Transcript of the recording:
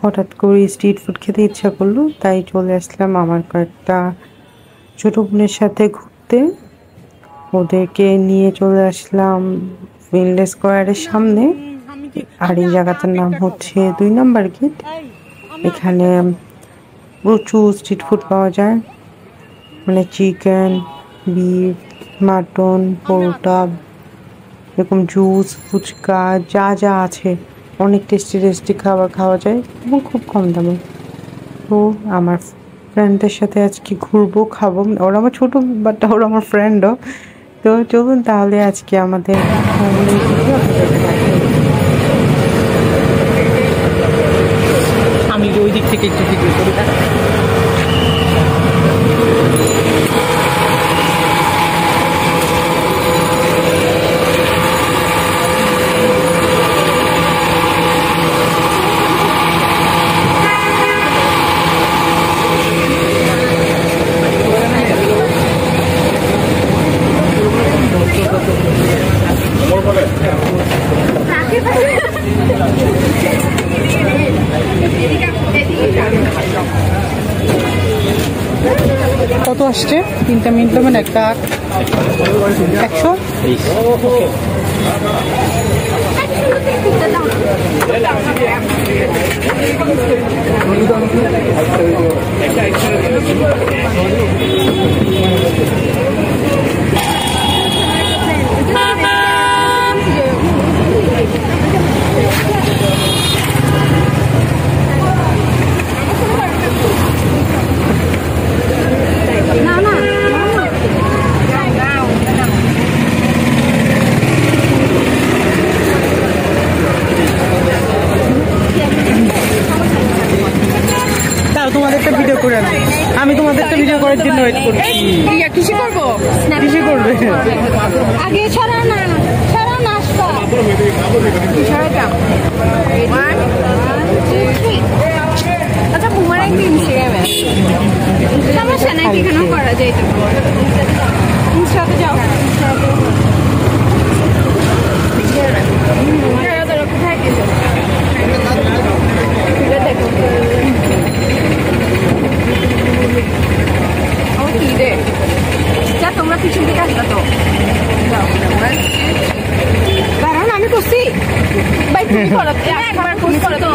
হঠাৎ করে street food খেতে ইচ্ছা করলো, তাই চলে আসলাম আমার কয়েকটা ছোটো বোনের সাথে ঘুরতে। ওদেরকে নিয়ে চলে আসলাম ফিল্ড স্কোয়ারের সামনে। আর এই জায়গাটার নাম হচ্ছে 2 নম্বর গেট। এখানে প্রচুর স্ট্রিট ফুড পাওয়া যায়, মানে চিকেন, বিফ, মাটন, পরোটা, এরকম জুস, ফুচকা, যা যা আছে অনেক টেস্টি টেস্টি খাবার খাওয়া যায় এবং খুব কম দামে। তো আমার ফ্রেন্ডদের সাথে আজকে ঘুরবো, খাবো। ওরা আমার ছোটো, বাট ওরা আমার ফ্রেন্ডও। তো চলুন তাহলে আজকে আমাদের আমি ওই দিক থেকে একটু ভিডিও করি। কত আসছে? 3টা মিনিট মানে একটা 100। তোমাদেরটা ভিডিও করে আমি তোমাদেরটা ভিডিও করার জন্য ওয়েট করছি। কিসে করবো? কিসে করবে? আগে ছড়া না আসবা আচ্ছা তোমার একদিন ইনস্টাগ্রামে সমস্যা নাই, এখানেও করা যায়। ইনস্টাতে যাও, কোথায় গেছে দেখো কি রে। যা তোমরা পিছন দিকে আসবা তো, কারণ আমি করছি ভাই, তুমি করো একবার করছো তো।